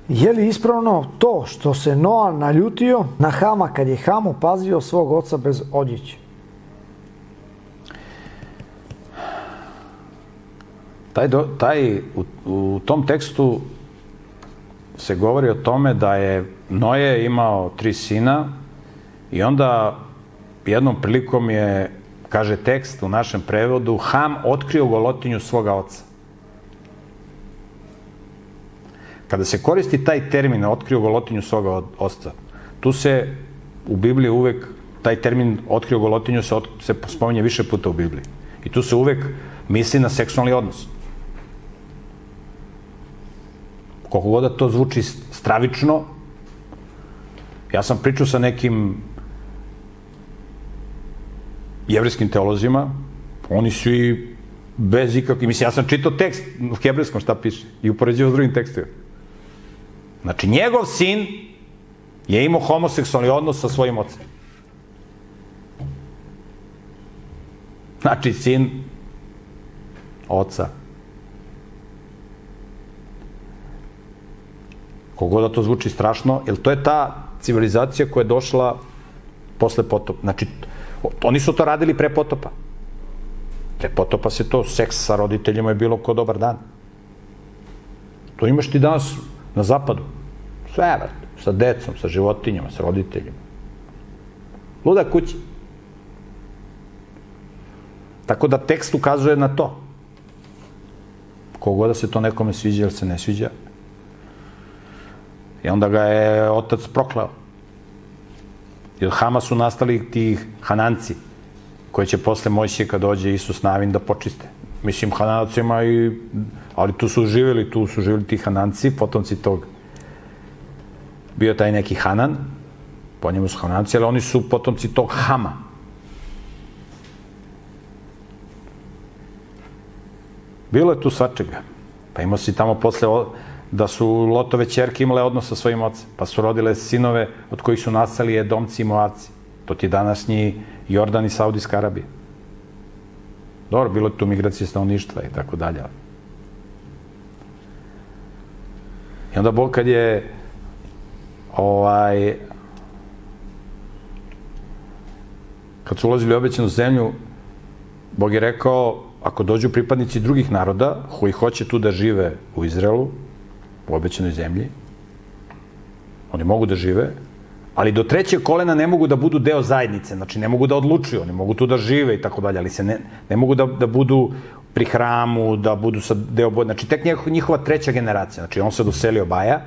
Je li ispravno to što se Noa naljutio na Hama kad je Ham opazio svog oca bez odjeće? U tom tekstu se govori o tome da je Noje imao 3 sina i onda jednom prilikom je, kaže tekst u našem prevodu, Ham otkrio golotinju svoga oca. Kada se koristi taj termin, otkrio golotinju svoga oca, tu se u Bibliji uvek, taj termin otkrio golotinju se spominje više puta u Bibliji. I tu se uvek misli na seksualni odnos. Koliko god da to zvuči stravično, ja sam pričao sa nekim jevrejskim teolozima, oni su i bez ikakvih, mislim, ja sam čitao tekst u hebrejskom šta piše i upoređivao s drugim tekstima. Znači, njegov sin je imao homoseksualni odnos sa svojim ocem. Znači, sin oca. Koliko da to zvuči strašno, jer to je ta civilizacija koja je došla posle potopa. Znači, oni su to radili pre potopa. Pre potopa se to, seks sa roditeljima je bilo ko dobar dan. To imaš ti danas na zapadu. Sve, sa decom, sa životinjama, sa roditeljima. Luda kuća. Tako da tekst ukazuje na to. Koliko da se to nekome sviđa ili se ne sviđa. I onda ga je otac proklao. I od Hama su nastali ti Hananci, koji će posle Mojsije, kad dođe Isus Navin, da počiste. Mislim, Hananacima ali tu su živjeli ti Hananci, potomci tog. Bio taj neki Hanan, po njemu su Hananci, ali oni su potomci tog Hama. Bilo je tu svačega. Pa imao si tamo posle da su Lotove ćerke imale odnos sa svojim ocem, pa su rodile sinove od kojih su nastali Edomci i Moavci. To ti današnji Jordan i Saudijska Arabija. Dobro, bilo je tu migracije stanovništva i tako dalje. I onda Bog kad je kad su ulazili u obećanu zemlju, Bog je rekao, ako dođu pripadnici drugih naroda koji hoće tu da žive u Izraelu, u obećanoj zemlji, oni mogu da žive, ali do 3. kolena ne mogu da budu deo zajednice, znači ne mogu da odlučuju, oni mogu tu da žive i tako dalje, ali se ne mogu da budu pri hramu, da budu sa deo, znači tek njihova 3. generacija, znači on se doselio Baja,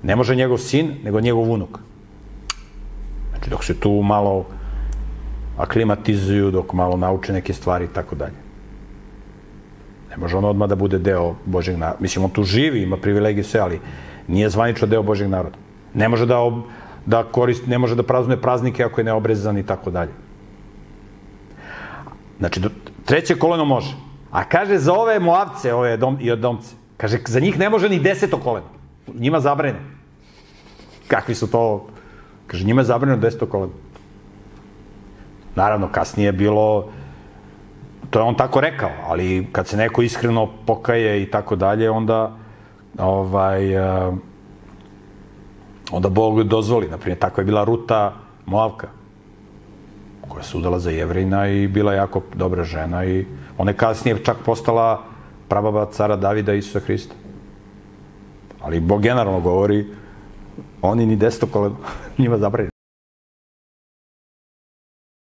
ne može njegov sin, nego njegov unuk. Znači dok se tu malo aklimatizuju, dok malo nauče neke stvari i tako dalje. Ne može on odmah da bude deo Božjeg naroda. Mislim, on tu živi, ima privilegije sve, ali nije zvanično deo Božjeg naroda. Ne može da koristi, ne može da praznuje praznike ako je neobrezan i tako dalje. Znači, 3. koleno može. A kaže za ove Moavce, ove i Edomce, kaže, za njih ne može ni 10. koleno. Njima zabrane. Kakvi su to? Kaže, njima je zabranjeno 10. koleno. Naravno, kasnije je bilo, to je on tako rekao, ali kad se neko iskreno pokaje i tako dalje, onda onda Bog dozvoli. Naprimjer, takva je bila Ruta Moavka, koja se udala za Jevrejina i bila jako dobra žena i ona je kasnije čak postala prababa cara Davida i Isusa Hrista. Ali Bog generalno govori, oni ni 10. koleno, njima zabranjeno.